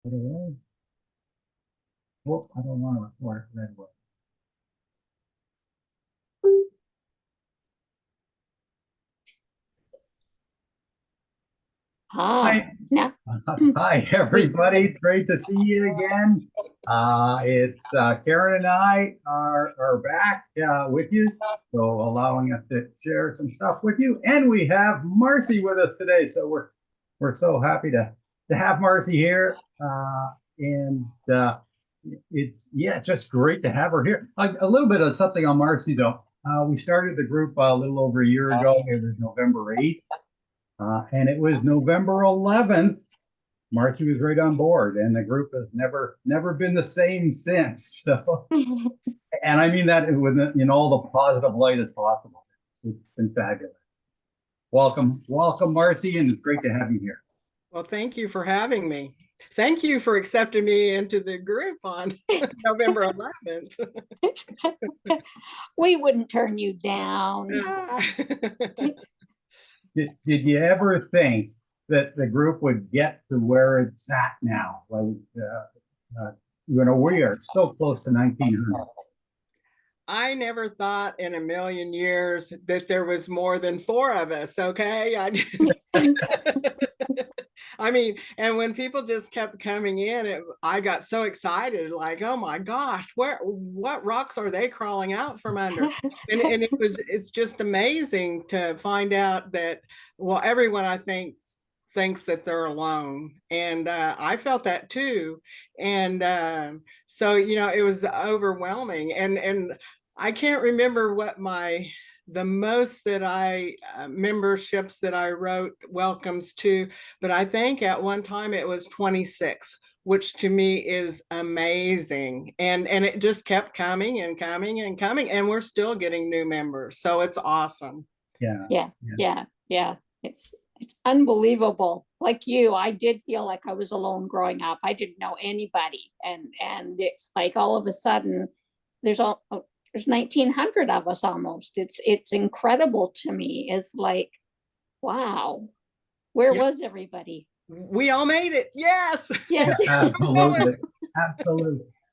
Oh, I don't want to record red one. Ah, Hi, now hi we everybody. It's great to see you again. It's Karen and I are back with you, so allowing us to share some stuff with you. And we have Marcy with us today, so we're so happy to have Marcy here. And it's just great to have her here. A little bit of something on Marcy though. We started the group a little over a year ago. It was November 8th. And it was November 11th. Marcy was right on board, and the group has never been the same since. So, and I mean that in all the positive light as possible. It's been fabulous. Welcome, Marcy, and it's great to have you here. Well, thank you for having me. Thank you for accepting me into the group on November 11th. we wouldn't turn you down. Did you ever think that the group would get to where it's at now? Like, we are so close to 1900. I never thought in a million years that there was more than four of us, okay? I mean, and when people just kept coming in, I got so excited, like, oh my gosh, what rocks are they crawling out from under? And it's just amazing to find out that, well, everyone I think thinks that they're alone, and I felt that too. And so it was overwhelming, and I can't remember what the most that I memberships that I wrote welcomes to, but I think at one time it was 26, which to me is amazing. And it just kept coming and coming and coming, and we're still getting new members. So it's awesome. Yeah. It's unbelievable. Like you, I did feel like I was alone growing up. I didn't know anybody, and it's like all of a sudden there's 1900 of us almost. It's incredible to me. It's like, wow, where was everybody? We all made it. Yes. Yes. Absolutely.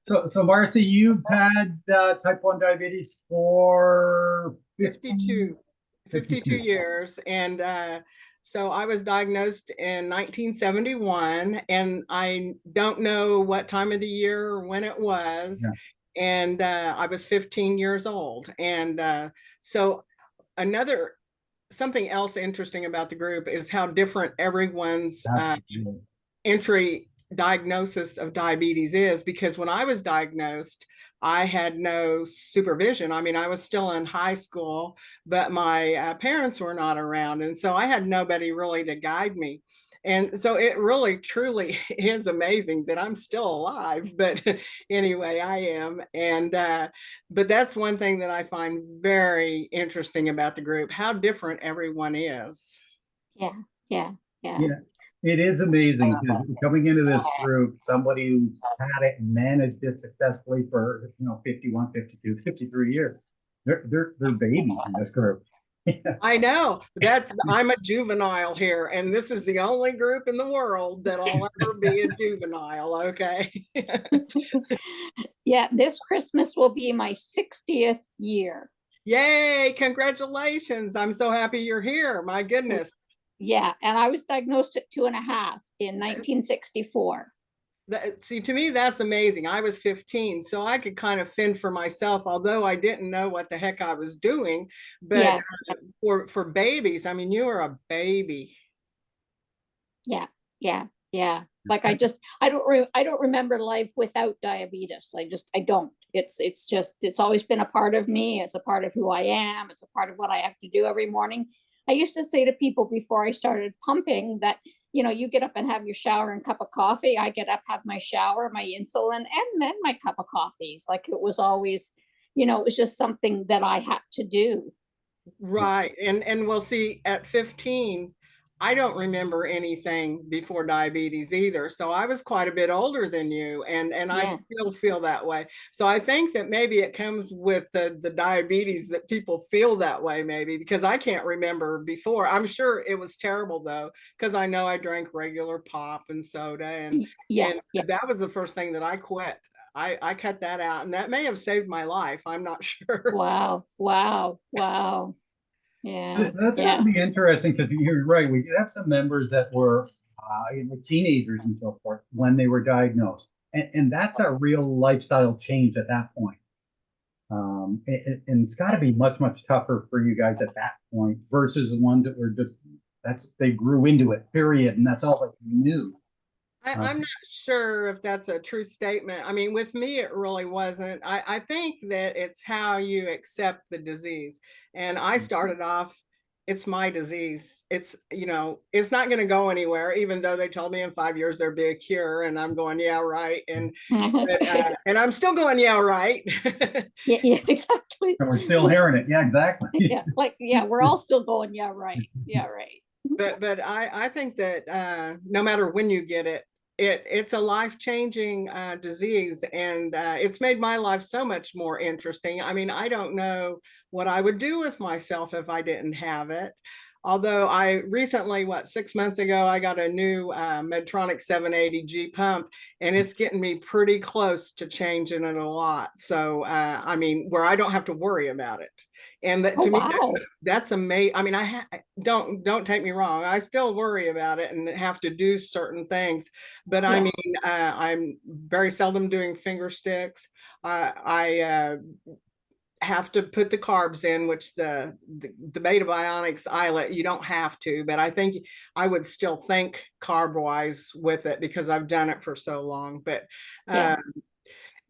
So Marcy, you've had type 1 diabetes for 52 years. And so I was diagnosed in 1971, and I don't know what time of the year or when it was. Yeah. And I was 15 years old. And so something else interesting about the group is how different everyone's entry diagnosis of diabetes is, because when I was diagnosed, I had no supervision. I mean, I was still in high school, but my parents were not around. And so I had nobody really to guide me. And so it really, truly is amazing that I'm still alive. But anyway, I am. And, but that's one thing that I find very interesting about the group, how different everyone is. Yeah. It is amazing coming into this group, somebody who's had it and managed it successfully for 51, 52, 53 years. They're babies in this group. I know that I'm a juvenile here, and this is the only group in the world that I'll ever be a juvenile. Okay. Yeah, this Christmas will be my 60th year. Yay, congratulations. I'm so happy you're here. My goodness. Yeah, and I was diagnosed at 2.5 in 1964. See, to me, that's amazing. I was 15, so I could kind of fend for myself, although I didn't know what the heck I was doing. But for babies, I mean, you were a baby. Yeah. Like I don't remember life without diabetes. I don't. It's always been a part of me. It's a part of who I am. It's a part of what I have to do every morning. I used to say to people before I started pumping that, you get up and have your shower and cup of coffee. I get up, have my shower, my insulin, and then my cup of coffee. It's like it was always, it was just something that I had to do. Right. And we'll see, at 15, I don't remember anything before diabetes either. So I was quite a bit older than you, and I Yeah. still feel that way. So I think that maybe it comes with the diabetes that people feel that way, maybe because I can't remember before. I'm sure it was terrible though, because I know I drank regular pop and soda, Yeah. and Yeah. that was the first thing that I quit. I cut that out, and that may have saved my life. I'm not sure. Wow. Wow. Wow. Yeah. That's got to Yeah. be interesting because you're right. We did have some members that were teenagers and so forth when they were diagnosed, and that's a real lifestyle change at that point. And it's got to be much, much tougher for you guys at that point versus the ones that were just they grew into it, period, and that's all that you knew. I'm not sure if that's a true statement. I mean, with me, it really wasn't. I think that it's how you accept the disease. And I started off, it's my disease. It's, it's not going to go anywhere, even though they told me in 5 years there'd be a cure. And I'm going, yeah, right. And I'm still going, yeah, right. Yeah. Yeah. Exactly. And we're still hearing it. Yeah, exactly. Yeah. Like, yeah, we're all still going, yeah, right. Yeah, right. But I think that no matter when you get it, it's a life-changing disease, and it's made my life so much more interesting. I mean, I don't know what I would do with myself if I didn't have it. Although I recently, 6 months ago, I got a new Medtronic 780G pump, and it's getting me pretty close to changing it a lot. So, I mean, where I don't have to worry about it. And that, Oh, to me, wow. that's amazing. I mean, don't take me wrong. I still worry about it and have to do certain things, but I Yeah. mean, I'm very seldom doing finger sticks. I have to put the carbs in, which the Beta Bionics iLet, you don't have to, but I think I would still think carb wise with it because I've done it for so long. But Yeah.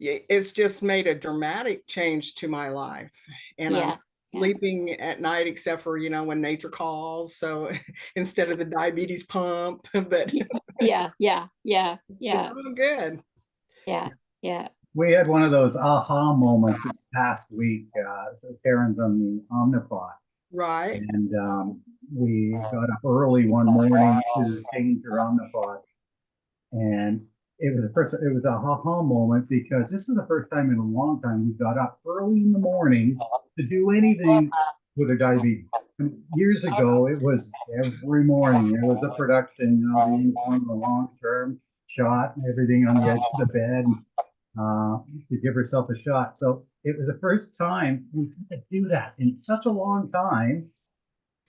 it's just made a dramatic change to my life, and I'm Yeah. Yeah. sleeping at night except for when nature calls, so instead of the diabetes pump. But Yeah. Yeah. Yeah. it's Yeah. all good. Yeah. Yeah. We had one of those aha moments this past week. So Karen's on the Omnipod, Right. and we got up early one morning to change her Omnipod, and it was a ha-ha moment because this is the first time in a long time we got up early in the morning to do anything with a diabetes. And years ago, it was every morning. There was a production, the insulin, the long-term shot, and everything on the edge of the bed to give herself a shot. So it was the first time we had to do that in such a long time,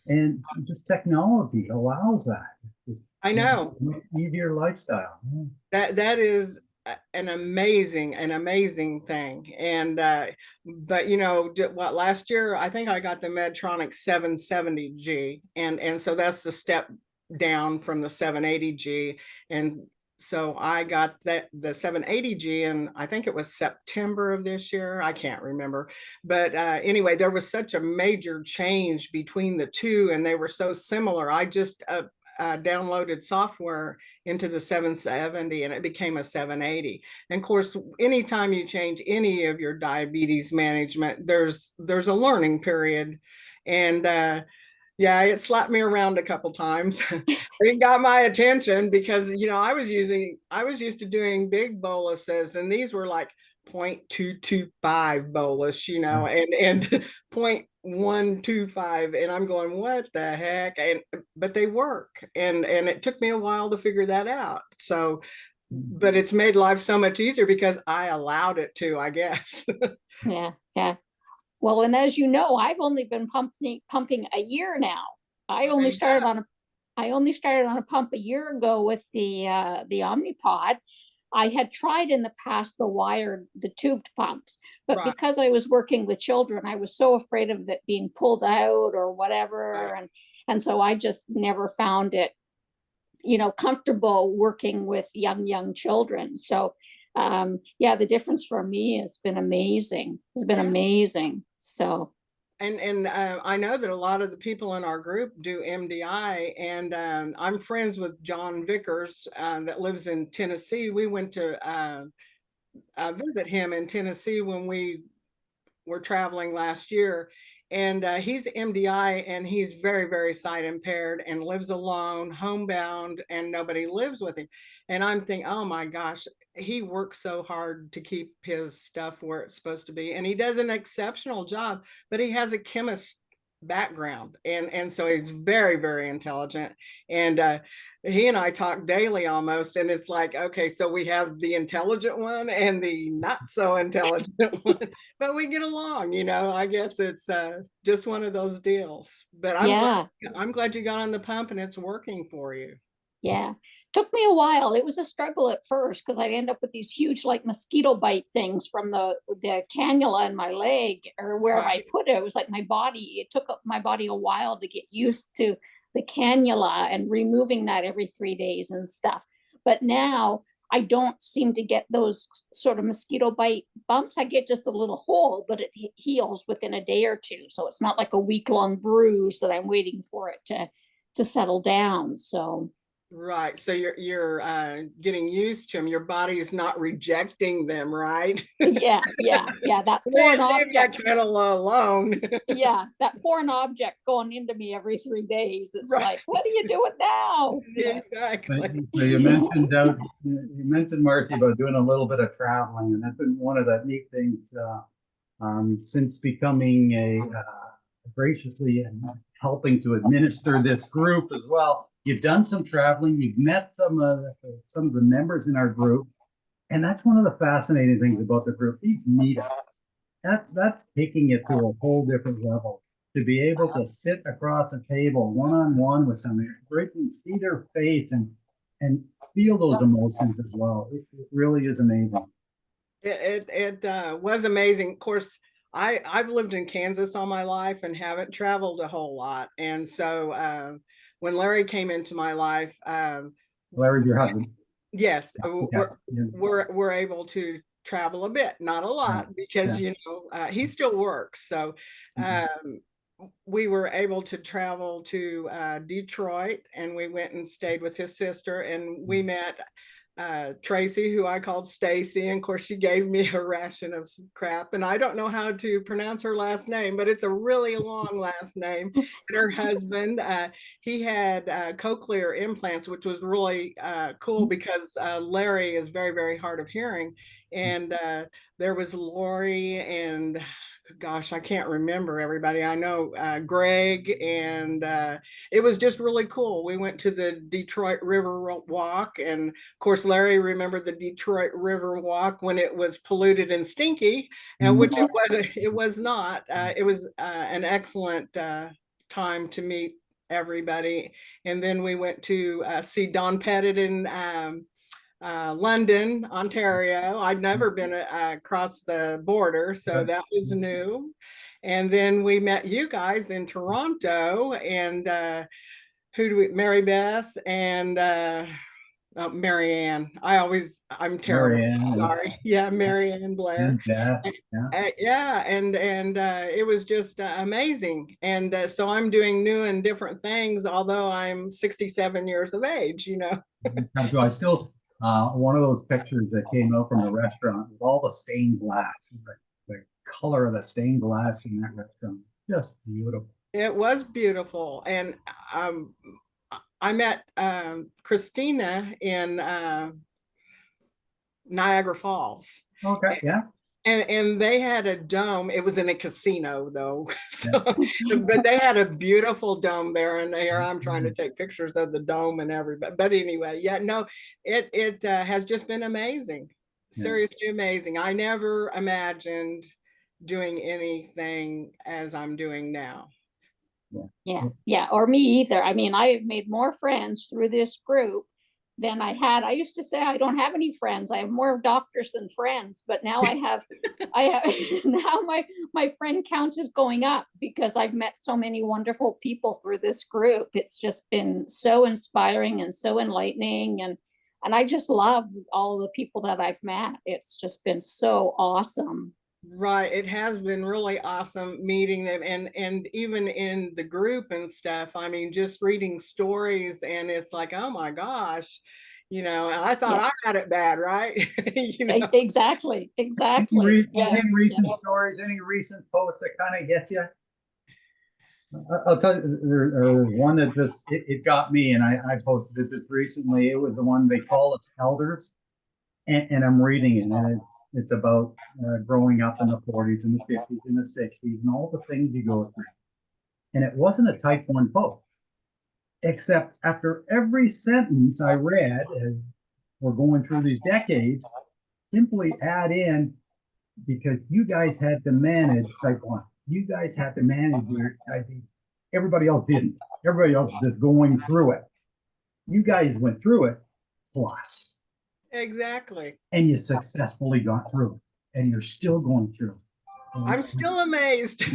and just technology allows that. It's I just know. a much easier lifestyle. Yeah. That is an amazing thing. And but what, last year I think I got the Medtronic 770G, and so that's the step down from the 780G. And so I got the 780G, and I think it was September of this year. I can't remember, but anyway, there was such a major change between the two, and they were so similar. I just downloaded software into the 770, and it became a 780. And of course, anytime you change any of your diabetes management, there's a learning period. And yeah, it slapped me around a couple times. It got my attention because I was used to doing big boluses, and these were like 0.225 bolus, and 0.125, and I'm going, what the heck? And but they work, and it took me a while to figure that out. So, but it's made life so much easier because I allowed it to, I guess. Yeah. Yeah. Well, and as you know, I've only been pumping a year now. I only started on a I only started on a pump a year ago with the Omnipod. I had tried in the past the tubed pumps, but Right, because I was working with children, I was so afraid of it being pulled out or whatever, right. and so I just never found it, comfortable working with young children. So yeah, the difference for me has been amazing. It's been Yeah. amazing. So And I know that a lot of the people in our group do MDI, and I'm friends with John Vickers that lives in Tennessee. We went to visit him in Tennessee when we were traveling last year, and he's MDI, and he's very, very sight impaired and lives alone, homebound, and nobody lives with him. And I'm thinking, oh my gosh, he works so hard to keep his stuff where it's supposed to be, and he does an exceptional job, but he has a chemist background, and so he's very, very intelligent. And he and I talk daily almost, and it's like, okay, so we have the intelligent one and the not so intelligent one, but we get along, you know. I guess it's just one of those deals. But I'm glad you got on the pump and it's working for you. Yeah. Took me a while. It was a struggle at first because I'd end up with these huge like mosquito bite things from the cannula in my leg or wherever I put it. It was like my body, it took my body a while to get used to the cannula and removing that every 3 days and stuff. But now I don't seem to get those sort of mosquito bite bumps. I get just a little hole, but it heals within a day or two. So it's not like a week-long bruise that I'm waiting for it to settle down. So right. So you're getting used to them. Your body is not rejecting them, right? Yeah. That foreign object kind of alone. Yeah, that foreign object going into me every 3 days. It's Right. like, what are you doing now? Exactly. So you mentioned Marcy about doing a little bit of traveling, and that's been one of the neat things since becoming graciously and helping to administer this group as well. You've done some traveling. You've met some of the members in our group, and that's one of the fascinating things about the group. These meetups, that's taking it to a whole different level. To be able to sit across a table one-on-one with somebody, you can see their face and feel those emotions as well. It really is amazing. It was amazing. Of course, I've lived in Kansas all my life and haven't traveled a whole lot. And so when Larry came into my life, Larry's your husband. Yes, we're able to travel a bit, not a lot, because you know he still works. So we were able to travel to Detroit, and we went and stayed with his sister, and we met Tracy, who I called Stacy, and of course she gave me a ration of some crap, and I don't know how to pronounce her last name, but it's a really long last name. And her husband, he had cochlear implants, which was really cool because Larry is very, very hard of hearing. And there was Lori and gosh, I can't remember everybody. I know Greg, and it was just really cool. We went to the Detroit River Walk, and of course, Larry remembered the Detroit River Walk when it was polluted and stinky, and which it was not. It was an excellent time to meet everybody. And then we went to see Don Pettit in London, Ontario. I'd never been across the border, so that was new. And then we met you guys in Toronto, and Mary Beth and Marianne. I'm terrible. Marianne, sorry. Yeah, Marianne Blair. Yeah. And it was just amazing. And so I'm doing new and different things, although I'm 67 years of age, you know. I still, one of those pictures that came out from the restaurant with all the stained glass, the color of the stained glass in that restaurant, just beautiful. It was beautiful. And I met Christina in Niagara Falls. Okay, yeah. And they had a dome. It was in a casino though. So, but they had a beautiful dome there, and here I'm trying to take pictures of the dome and everybody. But anyway, yeah, no, it has just been amazing. Seriously amazing. I never imagined doing anything as I'm doing now. Yeah, or me either. I mean, I have made more friends through this group than I had. I used to say I don't have any friends. I have more doctors than friends, but now I have now my friend count is going up because I've met so many wonderful people through this group. It's just been so inspiring and so enlightening, and I just love all the people that I've met. It's just been so awesome. Right. It has been really awesome meeting them, and even in the group and stuff. I mean, just reading stories, and it's like, oh my gosh, you know, I thought I had it bad, right? You know? Exactly. Any recent stories, any recent posts that kind of get you? I'll tell you, there's one that just, it got me, and I posted it just recently. It was the one they call us elders, and I'm reading it, and it's about growing up in the 40s and the 50s and the 60s and all the things you go through. And it wasn't a type 1 post, except after every sentence I read as we're going through these decades, simply add in, because you guys had to manage type 1. You guys had to manage your diabetes. Everybody else didn't. Everybody else was just going through it. You guys went through it plus, Exactly. and you successfully got through it, and you're still going through. I'm still amazed.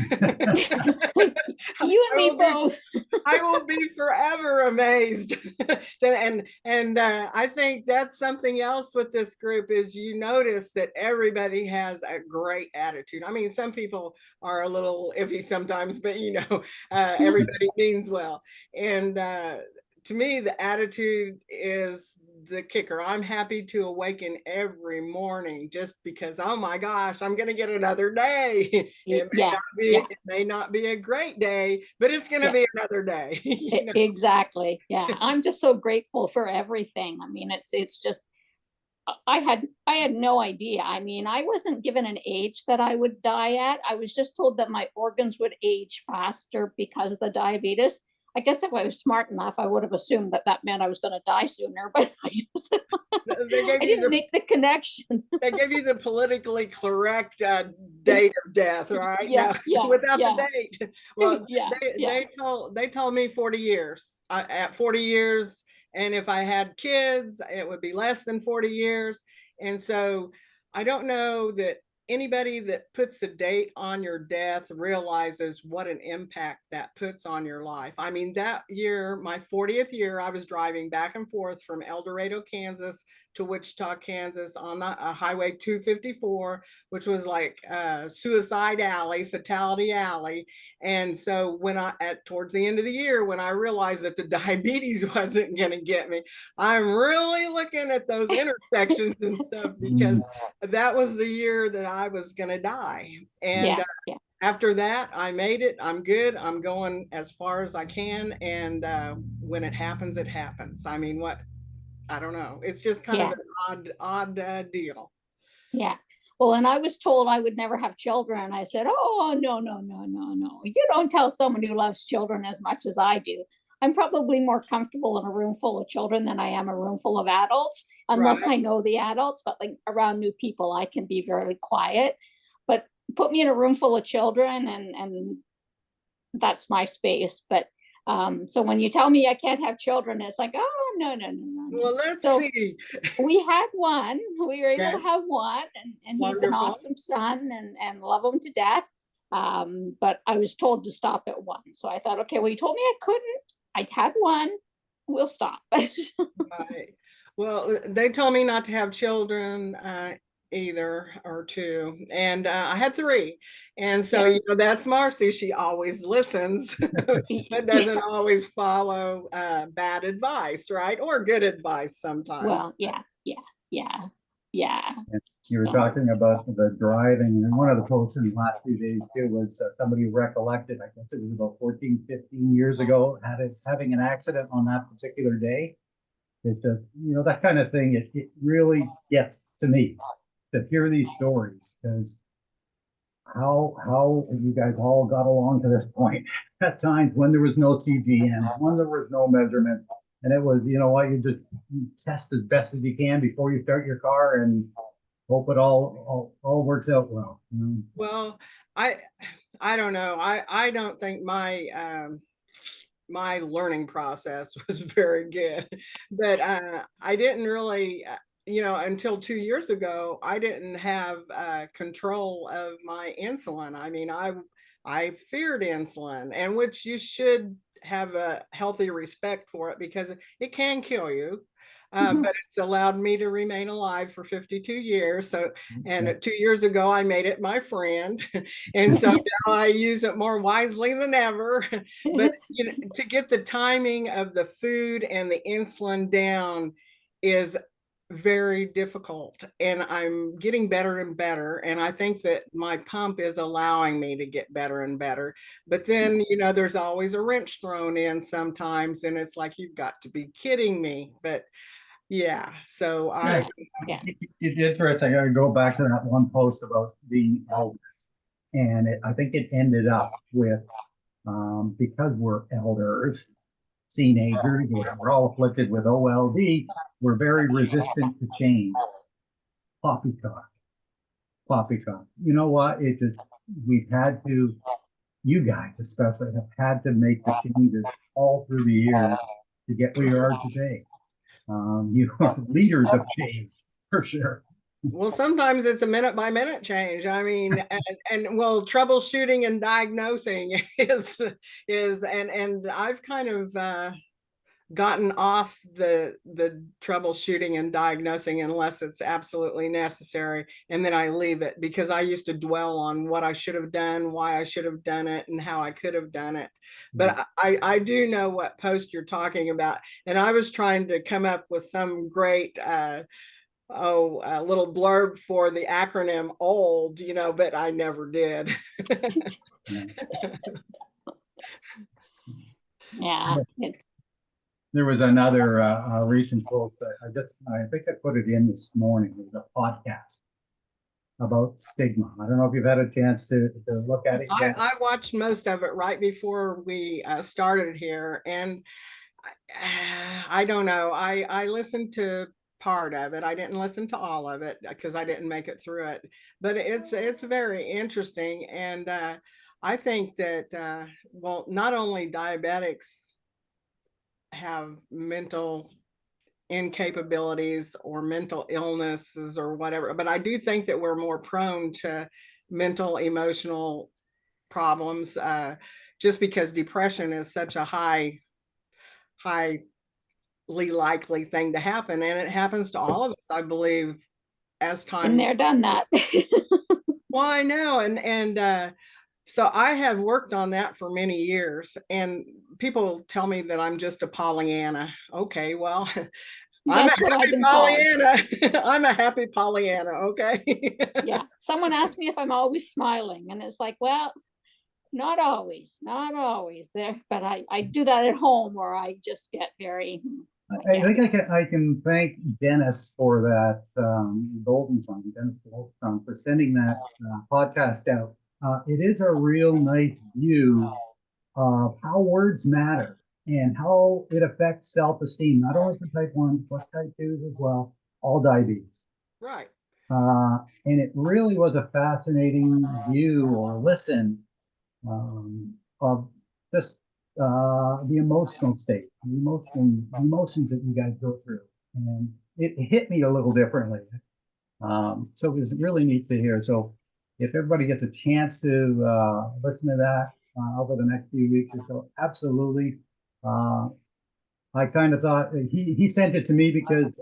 You and me both. I will be forever amazed. and I think that's something else with this group is you notice that everybody has a great attitude. I mean, some people are a little iffy sometimes, but everybody means well. And to me, the attitude is the kicker. I'm happy to awaken every morning just because, oh my gosh, I'm going to get another day. It may not be a great day, but it's going to be another day. Exactly. Yeah. I'm just so grateful for everything. I mean, it's just, I had no idea. I mean, I wasn't given an age that I would die at. I was just told that my organs would age faster because of the diabetes. I guess if I was smart enough, I would have assumed that that meant I was going to die sooner, but I didn't make the connection. They gave you the politically correct date of death, right? Without the date. Well, they told me 40 years. At 40 years, and if I had kids, it would be less than 40 years. And so I don't know that anybody that puts a date on your death realizes what an impact that puts on your life. I mean, that year, my 40th year, I was driving back and forth from El Dorado, Kansas to Wichita, Kansas on the Highway 254, which was like suicide alley, fatality alley. And so when towards the end of the year, when I realized that the diabetes wasn't going to get me, I'm really looking at those intersections and stuff, because that was the year that I was going to die. And after that, I made it. I'm good. I'm going as far as I can. And when it happens, it happens. I mean, I don't know. It's just kind of an odd deal. Yeah. Well, and I was told I would never have children. I said, oh, no. You don't tell someone who loves children as much as I do. I'm probably more comfortable in a room full of children than I am a room full of adults, unless I know the adults, but like around new people, I can be very quiet. But put me in a room full of children and that's my space. But so when you tell me I can't have children, it's like, oh, no. Well, let's see. We had one. We were able to have one, and he's an awesome son and love him to death. But I was told to stop at one. So I thought, okay, well, you told me I couldn't. I'd had one. We'll stop. Right. Well, they told me not to have children either, or two, and I had three. And so that's Marcy. She always listens but doesn't always follow bad advice, right? Or good advice sometimes. Well, yeah. You were talking about the driving, and one of the posts in the last few days too was somebody recollected, I guess it was about 14, 15 years ago, having an accident on that particular day. It just, that kind of thing, it really gets to me to hear these stories, because how you guys all got along to this point at times when there was no CGM, when there was no measurements, and it was, you test as best as you can before you start your car and hope it all works out well. Well, I don't know. I don't think my my learning process was very good, but I didn't really until 2 years ago, I didn't have control of my insulin. I mean, I feared insulin, and which you should have a healthy respect for it, because it can kill you. But it's allowed me to remain alive for 52 years. So, and 2 years ago, I made it my friend. And so now I use it more wisely than ever. But, to get the timing of the food and the insulin down is very difficult, and I'm getting better and better. And I think that my pump is allowing me to get better and better. But then, there's always a wrench thrown in sometimes, and it's like, you've got to be kidding me. But yeah, so Yeah. Yeah. It's interesting. I go back to that one post about being elders, and I think it ended up with because we're elders, teenagers, we're all afflicted with OLD. We're very resistant to change. Poppycock, poppycock. You know what? We've had to. You guys especially have had to make the changes all through the years to get where you are today. You are leaders of change for sure. well, sometimes it's a minute by minute change. I mean, and well, troubleshooting and diagnosing and I've kind of gotten off the troubleshooting and diagnosing unless it's absolutely necessary, and then I leave it, because I used to dwell on what I should have done, why I should have done it, and how I could have done it. But I do know what post you're talking about, and I was trying to come up with some great a little blurb for the acronym OLD, but I never did. Yeah. There was another recent post that I think I put it in this morning. It was a podcast about stigma. I don't know if you've had a chance to look at it yet. I watched most of it right before we started here, and I don't know. I listened to part of it. I didn't listen to all of it because I didn't make it through it. But it's very interesting, and I think that well, not only diabetics have mental incapabilities or mental illnesses or whatever, but I do think that we're more prone to mental, emotional problems, just because depression is such a highly likely thing to happen, and it happens to all of us, I believe, as time. Been there, done that. Well, I know, and so I have worked on that for many years, and people tell me that I'm just a Pollyanna. Okay, well, I'm That's a what I've happy been called. Pollyanna. I'm a happy Pollyanna. Okay. Yeah. Someone asked me if I'm always smiling, and it's like, well, not always there, but I do that at home, or I just get very. I think I can thank Dennis for that Golden song, Dennis Golden song, for sending that podcast out. It is a real nice view of how words matter and how it affects self-esteem, not only for type 1s, but type 2s as well, all diabetes. Right. And it really was a fascinating view or listen of just the emotional state, the emotions that you guys go through. And it hit me a little differently. So it was really neat to hear. So if everybody gets a chance to listen to that over the next few weeks or so, absolutely. I kind of thought he sent it to me because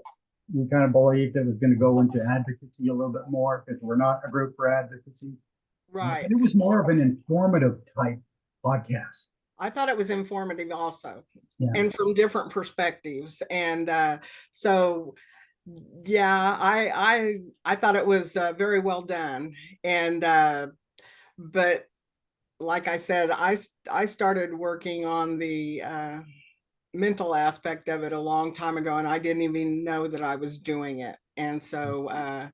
we kind of believed it was going to go into advocacy a little bit more, because we're not a group for advocacy. Right. It was more of an informative type podcast. I thought it was informative also, Yeah. and from different perspectives. And so, yeah, I thought it was very well done. And but like I said, I started working on the mental aspect of it a long time ago, and I didn't even know that I was doing it. And so,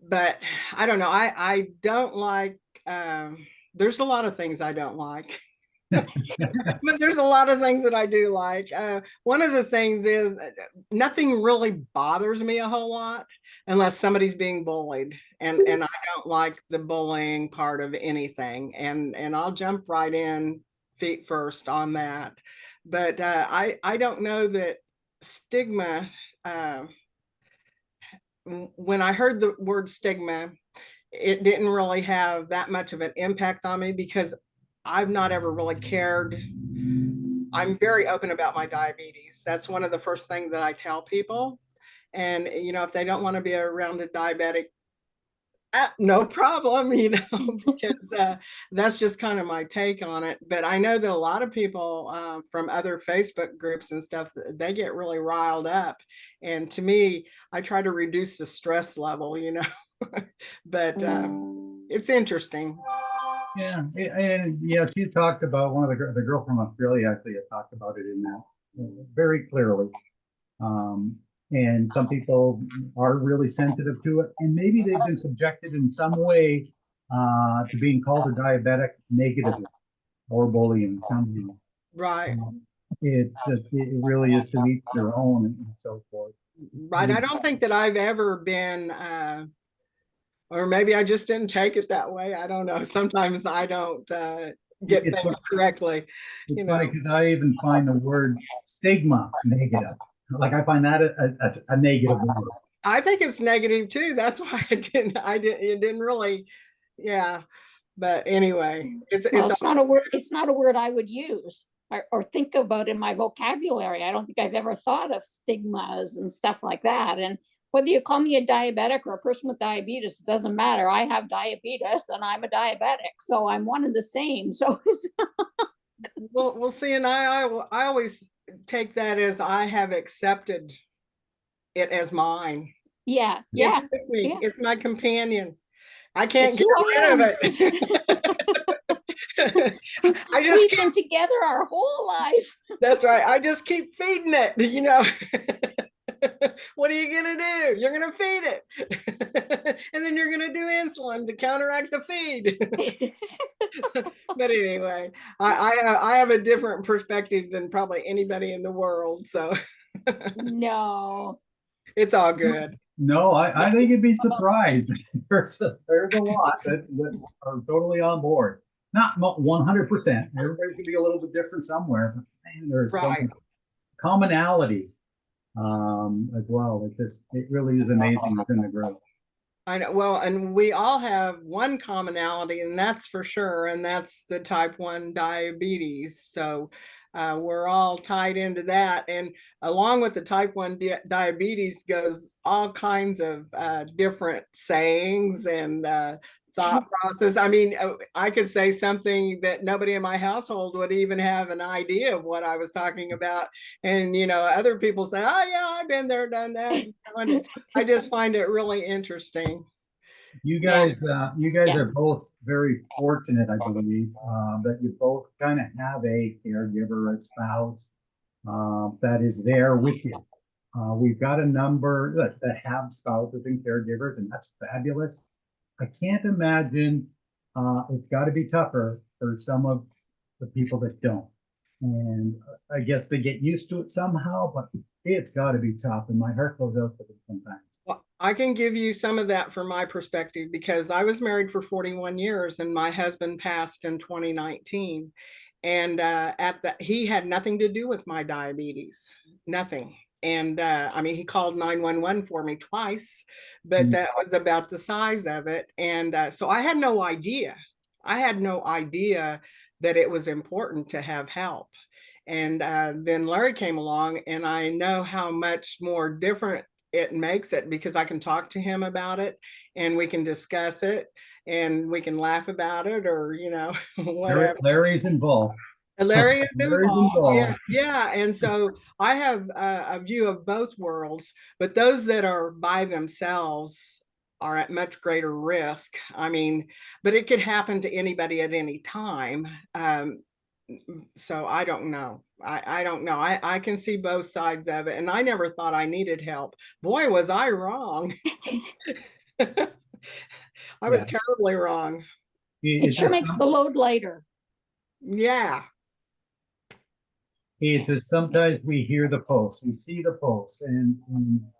but I don't know. I don't like. There's a lot of things I don't like. But there's a lot of things that I do like. One of the things is nothing really bothers me a whole lot unless somebody's being bullied, and I don't like the bullying part of anything, and I'll jump right in feet first on that. But I don't know that stigma. When I heard the word stigma, it didn't really have that much of an impact on me, because I've not ever really cared. I'm very open about my diabetes. That's one of the first things that I tell people. And, if they don't want to be around a diabetic, No problem, because that's just kind of my take on it. But I know that a lot of people from other Facebook groups and stuff, they get really riled up. And to me, I try to reduce the stress level. But it's interesting. Yeah, and she talked about one of the girl from Australia actually had talked about it in that very clearly. And some people are really sensitive to it, and maybe they've been subjected in some way to being called a diabetic negatively or bullying somehow. Right. It really is to each their own and so forth. Right. I don't think that I've ever been, or maybe I just didn't take it that way. I don't know. Sometimes I don't get things correctly. It's funny because I even find the word stigma negative. Like I find that a negative word. I think it's negative too. That's why it didn't really, yeah. But anyway, it's not a word. It's not a word I would use or think about in my vocabulary. I don't think I've ever thought of stigmas and stuff like that. And whether you call me a diabetic or a person with diabetes, it doesn't matter. I have diabetes and I'm a diabetic, so I'm one and the same. So it's we'll see. And I always take that as I have accepted it as mine. Yeah. It's with me. Yeah. It's my companion. I can't get rid of it. We've been together our whole life. That's right. I just keep feeding it, What are you going to do? You're going to feed it. And then you're going to do insulin to counteract the feed. But anyway, I have a different perspective than probably anybody in the world. So no, it's all good. No, I think you'd be surprised. There's a lot that are totally on board. Not 100%. Everybody could be a little bit different somewhere, but man, there's some commonality as well. It really is amazing within the group. I know. Well, and we all have one commonality, and that's for sure, and that's the type 1 diabetes. So we're all tied into that. And along with the type 1 diabetes goes all kinds of different sayings and thought process. I mean, I could say something that nobody in my household would even have an idea of what I was talking about. And, other people say, oh yeah, I've been there, done that. And I just find it really interesting. You guys are both very fortunate, I believe, that you both kind of have a caregiver, a spouse that is there with you. We've got a number that have spouses and caregivers, and that's fabulous. I can't imagine it's got to be tougher for some of the people that don't. And I guess they get used to it somehow, but it's got to be tough. And my heart goes out to them sometimes. Well, I can give you some of that from my perspective because I was married for 41 years and my husband passed in 2019. And he had nothing to do with my diabetes, nothing. And I mean, he called 911 for me twice, but that was about the size of it. And so I had no idea. I had no idea that it was important to have help. And then Larry came along, and I know how much more different it makes it because I can talk to him about it and we can discuss it and we can laugh about it or, whatever. Larry's involved. Larry is involved. Yeah. And so I have a view of both worlds, but those that are by themselves are at much greater risk. I mean, but it could happen to anybody at any time. So I don't know. I don't know. I can see both sides of it. And I never thought I needed help. Boy, was I wrong. I was terribly wrong. It sure makes the load lighter. Yeah. It's just sometimes we hear the posts, we see the posts, and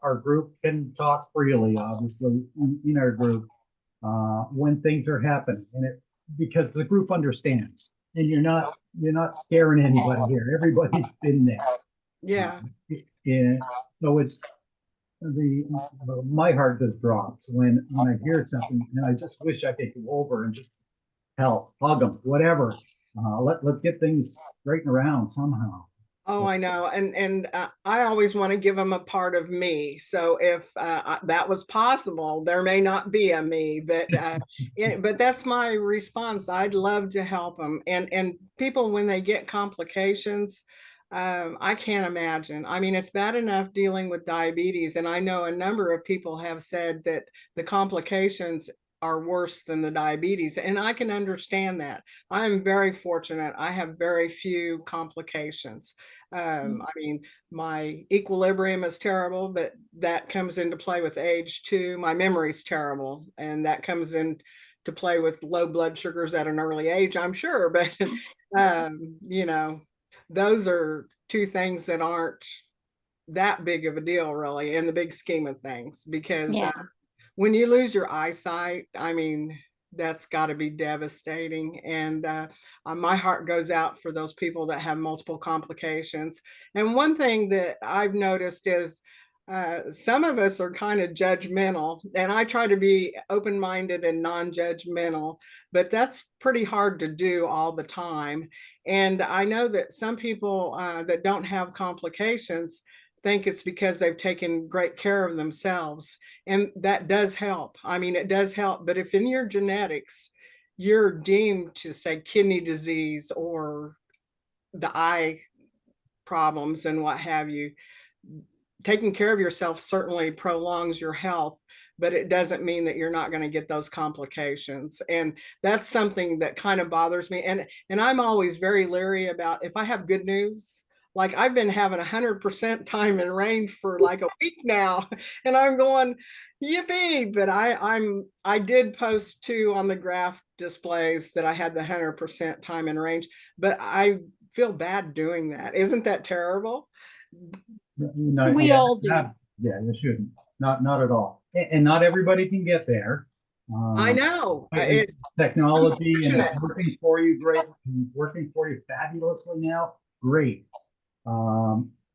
our group can talk freely, obviously, in our group when things are happening, and because the group understands, and you're not scaring anybody here. Everybody's been there. Yeah. And so it's my heart just drops when I hear something, and I just wish I could go over and just help, hug them, whatever. Let's get things straightened around somehow. Oh, I know. And I always want to give them a part of me. So if that was possible, there may not be a me, but that's my response. I'd love to help them. And people, when they get complications, I can't imagine. I mean, it's bad enough dealing with diabetes, and I know a number of people have said that the complications are worse than the diabetes, and I can understand that. I am very fortunate. I have very few complications. I mean, my equilibrium is terrible, but that comes into play with age too. My memory's terrible, and that comes into play with low blood sugars at an early age, I'm sure. But you know, those are two things that aren't that big of a deal, really, in the big scheme of things. Because Yeah. when you lose your eyesight, I mean, that's got to be devastating. And my heart goes out for those people that have multiple complications. And one thing that I've noticed is some of us are kind of judgmental, and I try to be open-minded and non-judgmental, but that's pretty hard to do all the time. And I know that some people that don't have complications think it's because they've taken great care of themselves. And that does help. I mean, it does help. But if in your genetics, you're deemed to say kidney disease or the eye problems and what have you, taking care of yourself certainly prolongs your health, but it doesn't mean that you're not going to get those complications. And that's something that kind of bothers me. And I'm always very leery about if I have good news. Like I've been having 100% time in range for like a week now, and I'm going, yippee! But I did post too on the graph displays that I had the 100% time in range, but I feel bad doing that. Isn't that terrible? No, We yeah, all do. yeah, you shouldn't. Not at all. And not everybody can get there. I know. It's Technology, and it's unfortunate. working for you great, working for you fabulously now. Great.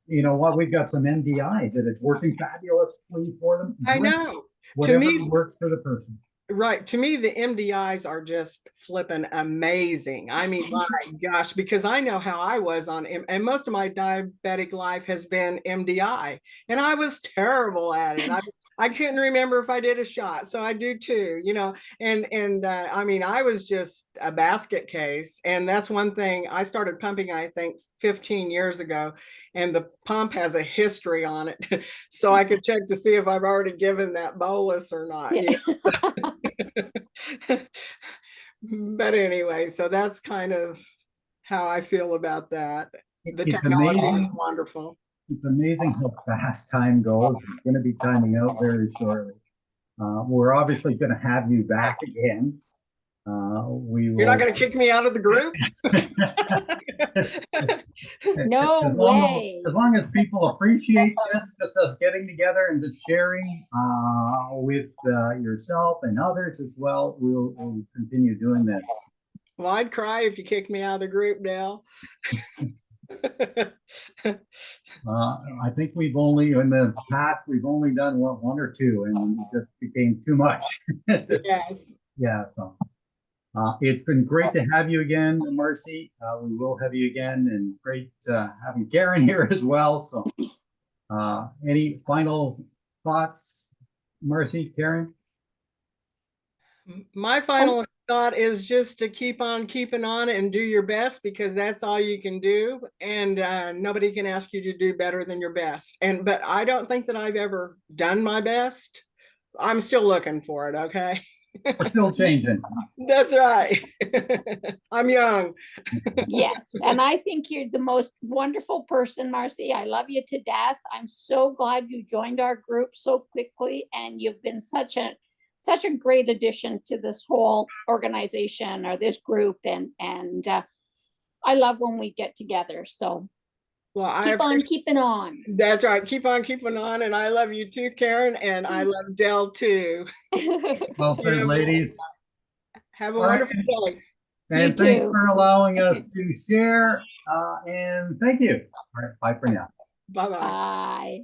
You know what? We've got some MDIs that it's working fabulously for them. I Great. know. To Whatever me, works for the person. right. To me, the MDIs are just flipping amazing. I mean, my gosh, because I know how I was on, and most of my diabetic life has been MDI, and I was terrible at it. I couldn't remember if I did a shot, so I do too, you know. And I mean, I was just a basket case, and that's one thing. I started pumping, I think, 15 years ago, and the pump has a history on it, so I could check to see if I've already given that bolus or not. You Yeah. know? But anyway, so that's kind of how I feel about that. The It's technology is amazing. wonderful. It's amazing how fast time goes. We're going to be timing out very shortly. We're obviously going to have you back again. We You're not will. going to kick me out of the group? as, No way. as long as people appreciate this, just us getting together and just sharing with yourself and others as well, we'll continue doing this. Well, I'd cry if you kicked me out of the group, Dale. I think we've only, in the past, we've only done one or two, and it just became too much. Yes. Yeah, so it's been great to have you again, Marcy. We will have you again, and great having Karen here as well. So, any final thoughts, Marcy, Karen? My final thought is just to keep on keeping on and do your best, because that's all you can do, and nobody can ask you to do better than your best. But I don't think that I've ever done my best. I'm still looking for it. Okay. We're still changing. That's right. I'm young. Yes. And I think you're the most wonderful person, Marcy. I love you to death. I'm so glad you joined our group so quickly, and you've been such a great addition to this whole organization or this group. And I love when we get together. So Well, keep on keeping on. That's right. Keep on keeping on. And I love you too, Karen. And I love Dell too. Well said, ladies. Have a All right. wonderful day. And thanks for allowing us to share. And thank you. All right. Bye for now. Bye-bye. Bye.